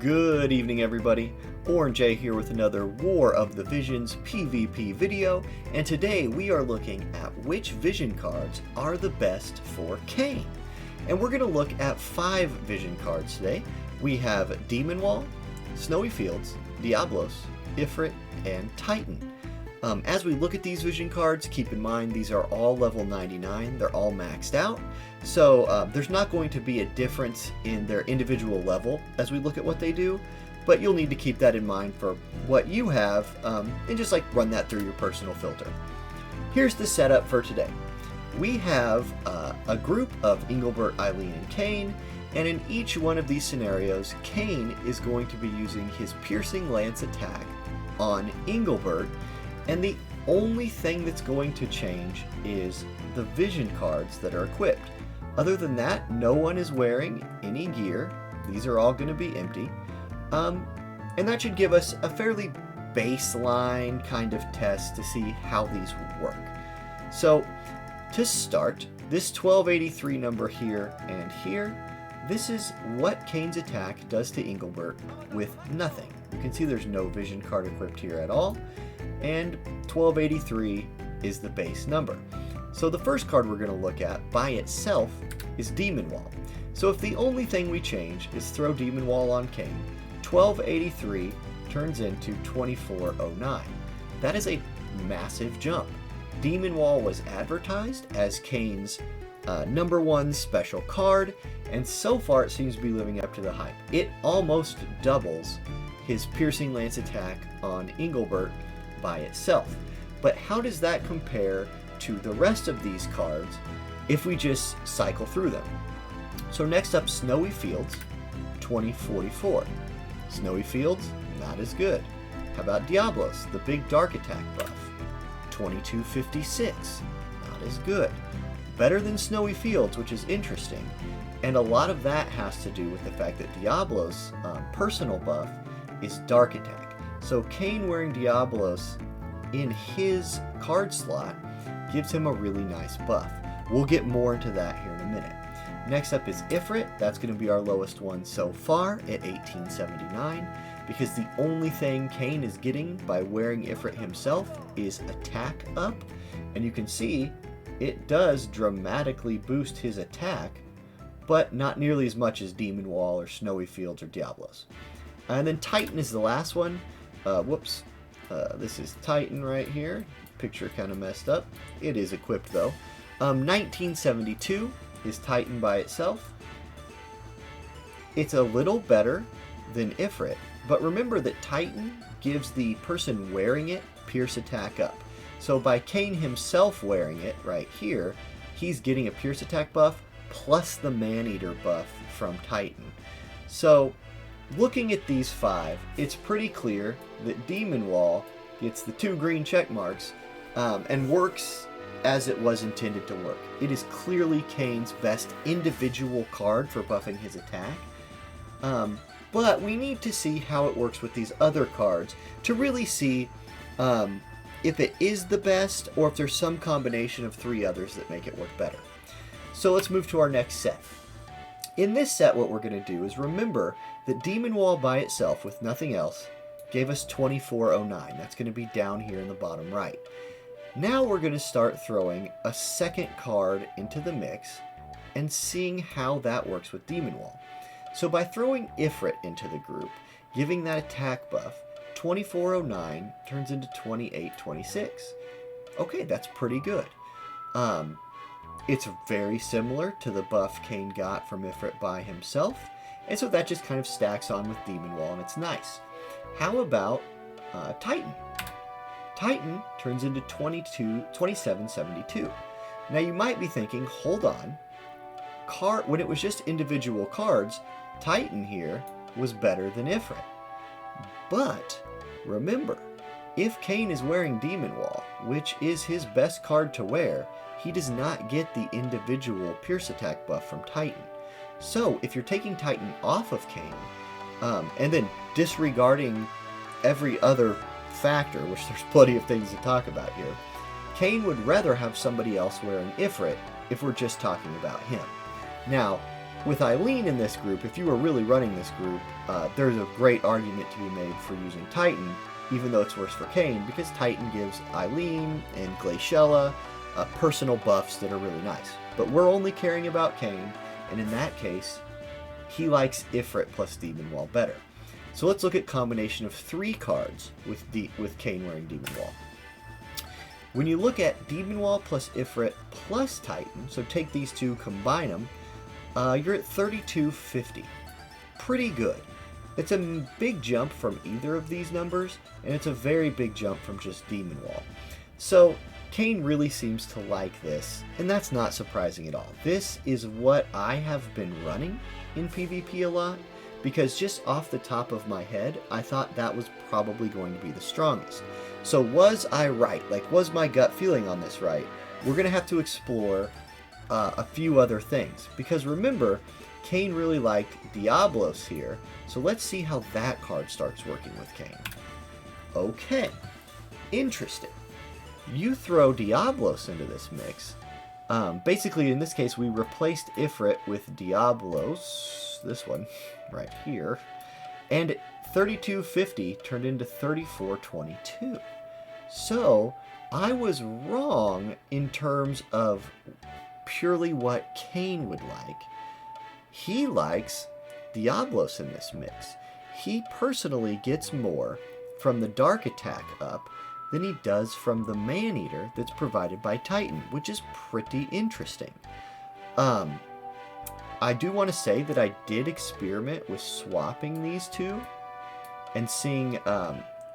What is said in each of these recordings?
Good evening, everybody. Auronnj here with another War of the Visions PvP video, and today we are looking at which vision cards are the best for Kain. And we're going to look at 5 vision cards today. We have Demon Wall, Snowy Fields, Diablos, Ifrit, and Titan. As we look at these vision cards, keep in mind these are all level 99, they're all maxed out, so there's not going to be a difference in their individual level as we look at what they do, but you'll need to keep that in mind for what you have, and just run that through your personal filter. Here's the setup for today. We have a group of Engelbert, Eileen, and Kain, and in each one of these scenarios, Kain is going to be using his Piercing Lance attack on Engelbert, and the only thing that's going to change is the vision cards that are equipped. Other than that, no one is wearing any gear. These are all going to be empty. And that should give us a fairly baseline kind of test to see how these work. So, to start, this 1283 number here and here, this is what Kain's attack does to Engelbert with nothing. You can see there's no vision card equipped here at all, and 1283 is the base number. So the first card we're going to look at by itself is Demon Wall. So if the only thing we change is throw Demon Wall on Kain, 1283 turns into 2409. That is a massive jump. Demon Wall was advertised as Kain's #1 special card, and so far it seems to be living up to the hype. It almost doubles his Piercing Lance attack on Engelbert by itself. But how does that compare to the rest of these cards if we just cycle through them? So next up, Snowy Fields, 2044. Snowy Fields, not as good. How about Diablos, the big dark attack buff? 2256, not as good. Better than Snowy Fields, which is interesting. And a lot of that has to do with the fact that Diablos' personal buff is dark attack. So Kain wearing Diablos in his card slot gives him a really nice buff. We'll get more into that here in a minute. Next up is Ifrit. That's going to be our lowest one so far at 1879, because the only thing Kain is getting by wearing Ifrit himself is attack up, and you can see it does dramatically boost his attack, but not nearly as much as Demon Wall or Snowy Fields or Diablos. And then Titan is the last one. This is Titan right here. Picture kind of messed up. It is equipped though. 1972 is Titan by itself. It's a little better than Ifrit, but remember that Titan gives the person wearing it Pierce attack up. So by Kain himself wearing it right here, he's getting a Pierce attack buff plus the Man-Eater buff from Titan. So looking at these 5, it's pretty clear that Demon Wall gets the 2 green check marks and works as it was intended to work. It is clearly Kain's best individual card for buffing his attack, but we need to see how it works with these other cards to really see if it is the best or if there's some combination of 3 others that make it work better. So let's move to our next set. In this set, what we're going to do is remember that Demon Wall by itself, with nothing else, gave us 2409. That's going to be down here in the bottom right. Now we're going to start throwing a second card into the mix and seeing how that works with Demon Wall. So by throwing Ifrit into the group, giving that attack buff, 2409 turns into 2826. Okay, that's pretty good. It's very similar to the buff Kain got from Ifrit by himself, and so that just kind of stacks on with Demon Wall, and it's nice. How about Titan? Titan turns into 2772. Now you might be thinking, hold on, when it was just individual cards, Titan here was better than Ifrit. But remember, if Kain is wearing Demon Wall, which is his best card to wear, he does not get the individual Pierce attack buff from Titan. So if you're taking Titan off of Kain, and then disregarding every other factor, which there's plenty of things to talk about here, Kain would rather have somebody else wearing Ifrit if we're just talking about him. Now, With Eileen in this group, if you were really running this group, there's a great argument to be made for using Titan, even though it's worse for Kain, because Titan gives Eileen and Glaciella personal buffs that are really nice. But we're only caring about Kain, and in that case, he likes Ifrit plus Demon Wall better. So let's look at combination of 3 cards with Kain wearing Demon Wall. When you look at Demon Wall plus Ifrit plus Titan, so take these two, combine them, you're at 3250. Pretty good. It's a big jump from either of these numbers, and it's a very big jump from just Demon Wall. So Kain really seems to like this, and that's not surprising at all. This is what I have been running in PvP a lot, because just off the top of my head, I thought that was probably going to be the strongest. So was I right? Like, was my gut feeling on this right? We're going to have to explore a few other things, because remember, Kain really liked Diablos here, so let's see how that card starts working with Kain. Okay, interesting. You throw Diablos into this mix. Basically, in this case, we replaced Ifrit with Diablos, this one right here, and 3250 turned into 3422. So I was wrong in terms of purely what Kain would like. He likes Diablos in this mix. He personally gets more from the Dark Attack up than he does from the Man-Eater that's provided by Titan, which is pretty interesting. I do want to say that I did experiment with swapping these two and seeing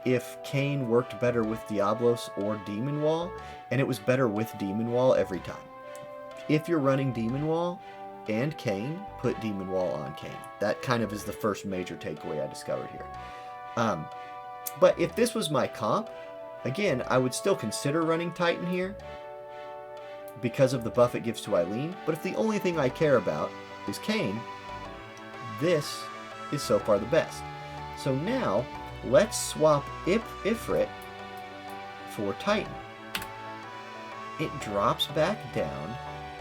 if Kain worked better with Diablos or Demon Wall, and it was better with Demon Wall every time. If you're running Demon Wall and Kain, put Demon Wall on Kain. That kind of is the first major takeaway I discovered here. But if this was my comp, again, I would still consider running Titan here because of the buff it gives to Eileen, but if the only thing I care about is Kain, this is so far the best. So now, let's swap Ifrit for Titan. It drops back down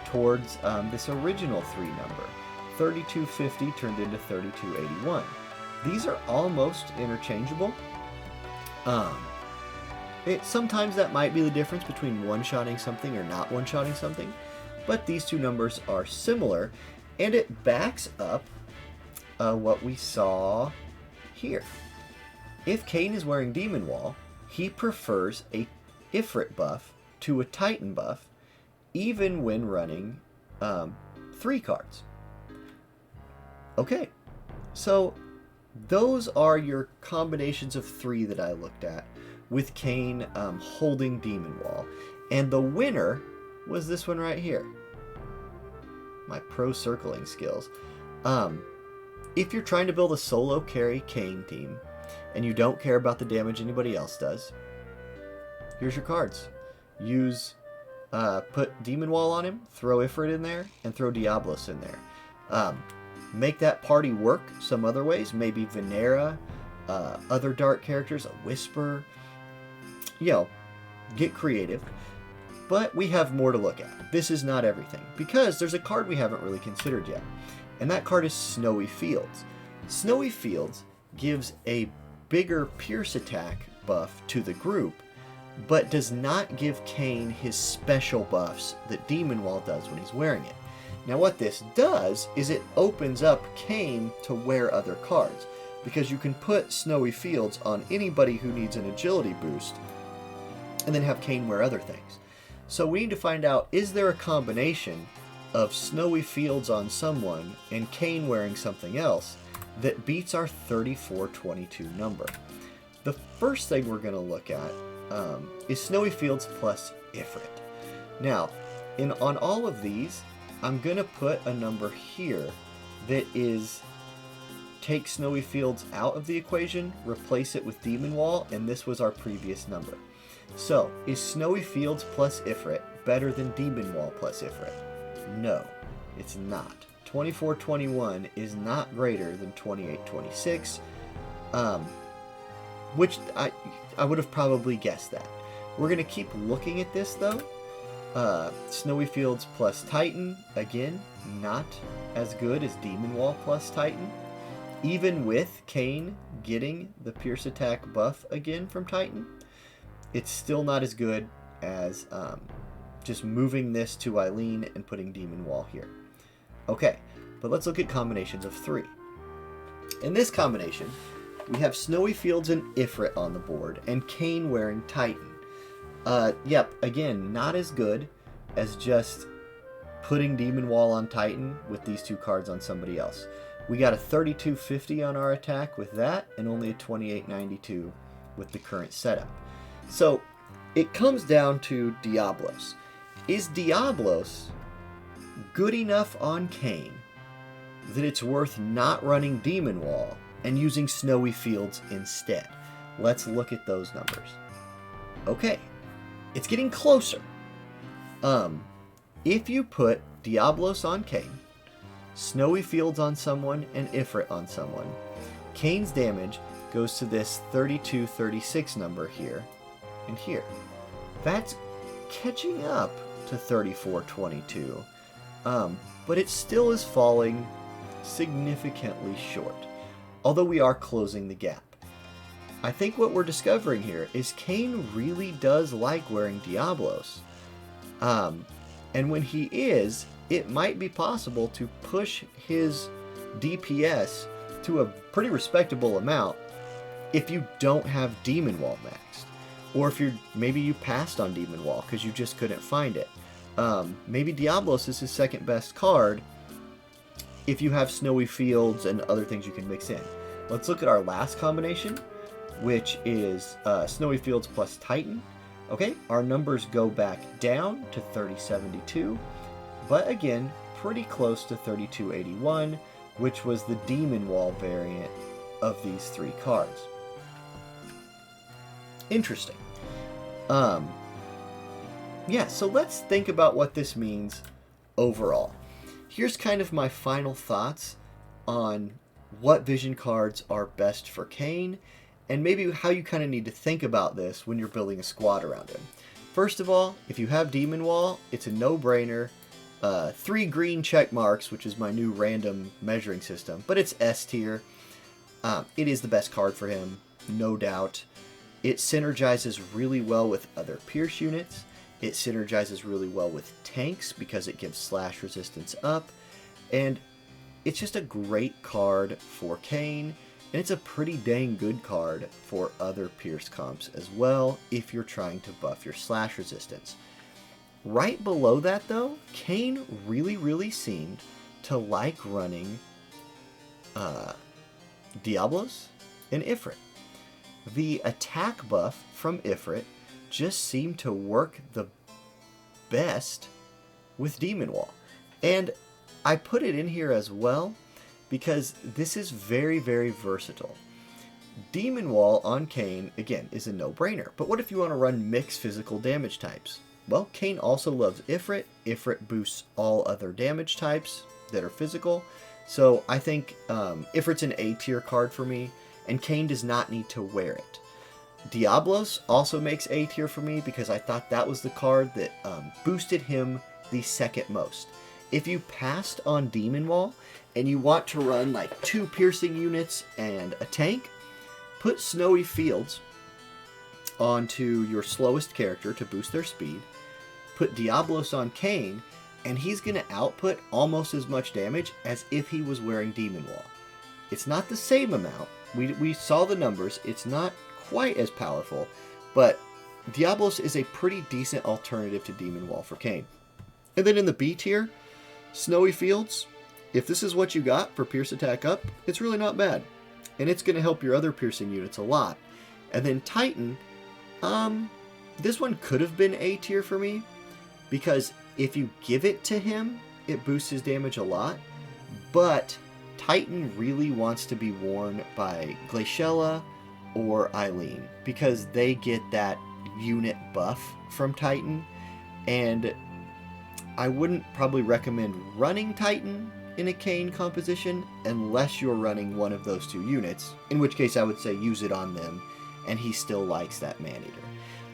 towards this original 3 number. 3250 turned into 3281. These are almost interchangeable. Sometimes that might be the difference between one-shotting something or not one-shotting something, but these two numbers are similar, and it backs up what we saw here. If Kain is wearing Demon Wall, he prefers a Ifrit buff to a Titan buff, even when running 3 cards. Okay, so those are your combinations of 3 that I looked at, with Kain holding Demon Wall. And the winner was this one right here. My pro circling skills. If you're trying to build a solo carry Kain team, and you don't care about the damage anybody else does, here's your cards. Put Demon Wall on him, throw Ifrit in there, and throw Diablos in there. Make that party work some other ways, maybe Venera, other dark characters, a Whisper. You know, get creative. But we have more to look at. This is not everything, because there's a card we haven't really considered yet, and that card is Snowy Fields. Snowy Fields gives a bigger Pierce attack buff to the group, but does not give Kain his special buffs that Demon Wall does when he's wearing it. Now what this does is it opens up Kain to wear other cards, because you can put Snowy Fields on anybody who needs an agility boost, and then have Kain wear other things. So we need to find out, is there a combination of Snowy Fields on someone and Kain wearing something else that beats our 3422 number? The first thing we're going to look at is Snowy Fields plus Ifrit. Now, on all of these, I'm going to put a number here that is take Snowy Fields out of the equation, replace it with Demon Wall, and this was our previous number. So, is Snowy Fields plus Ifrit better than Demon Wall plus Ifrit? No, it's not. 2421 is not greater than 2826, which I would have probably guessed that. We're going to keep looking at this, though. Snowy Fields plus Titan, again, not as good as Demon Wall plus Titan. Even with Kain getting the Pierce Attack buff again from Titan, it's still not as good as just moving this to Eileen and putting Demon Wall here. Okay, but let's look at combinations of 3. In this combination, we have Snowy Fields and Ifrit on the board, and Kain wearing Titan. Yep, again, not as good as just putting Demon Wall on Titan with these 2 cards on somebody else. We got a 3250 on our attack with that, and only a 2892 with the current setup. So, it comes down to Diablos. Is Diablos good enough on Kain that it's worth not running Demon Wall and using Snowy Fields instead? Let's look at those numbers. Okay, it's getting closer. If you put Diablos on Kain, Snowy Fields on someone, and Ifrit on someone, Kain's damage goes to this 3236 number here and here. That's catching up to 3422, but it still is falling significantly short, although we are closing the gap. I think what we're discovering here is Kain really does like wearing Diablos, and when he is, it might be possible to push his DPS to a pretty respectable amount if you don't have Demon Wall maxed. Or if maybe you passed on Demon Wall because you just couldn't find it. Maybe Diablos is his second best card if you have Snowy Fields and other things you can mix in. Let's look at our last combination, which is Snowy Fields plus Titan. Okay, our numbers go back down to 3072, but again, pretty close to 3281, which was the Demon Wall variant of these 3 cards. Interesting. Yeah, so let's think about what this means overall. Here's kind of my final thoughts on what vision cards are best for Kain, and maybe how you kind of need to think about this when you're building a squad around him. First of all, if you have Demon Wall, it's a no-brainer. 3 green check marks, which is my new random measuring system, but it's S tier. It is the best card for him, no doubt. It synergizes really well with other Pierce units. It synergizes really well with tanks because it gives slash resistance up. And it's just a great card for Kain. And it's a pretty dang good card for other Pierce comps as well if you're trying to buff your slash resistance. Right below that though, Kain really seemed to like running Diablos and Ifrit. The attack buff from Ifrit just seemed to work the best with Demon Wall. And I put it in here as well because this is very versatile. Demon Wall on Kain, again, is a no-brainer. But what if you want to run mixed physical damage types? Well, Kain also loves Ifrit. Ifrit boosts all other damage types that are physical. So I think Ifrit's an A tier card for me, and Kain does not need to wear it. Diablos also makes A tier for me because I thought that was the card that boosted him the second most. If you passed on Demon Wall and you want to run like 2 piercing units and a tank, put Snowy Fields onto your slowest character to boost their speed, put Diablos on Kain, and he's going to output almost as much damage as if he was wearing Demon Wall. It's not the same amount. We saw the numbers. It's not quite as powerful, but Diablos is a pretty decent alternative to Demon Wall for Kain. And then in the B tier, Snowy Fields, if this is what you got for Pierce Attack up, it's really not bad. And it's going to help your other piercing units a lot. And then Titan, this one could have been A tier for me, because if you give it to him, it boosts his damage a lot, but Titan really wants to be worn by Glaciella or Eileen, because they get that unit buff from Titan, and I wouldn't probably recommend running Titan in a Kain composition unless you're running one of those 2 units, in which case I would say use it on them, and he still likes that Maneater.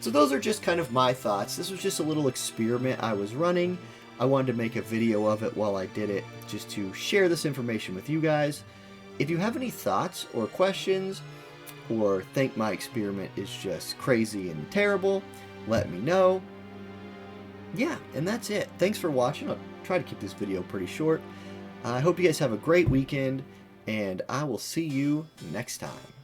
So those are just kind of my thoughts. This was just a little experiment I was running. I wanted to make a video of it while I did it, just to share this information with you guys. If you have any thoughts or questions, or think my experiment is just crazy and terrible, let me know. Yeah, and that's it. Thanks for watching. I'll try to keep this video pretty short. I hope you guys have a great weekend, and I will see you next time.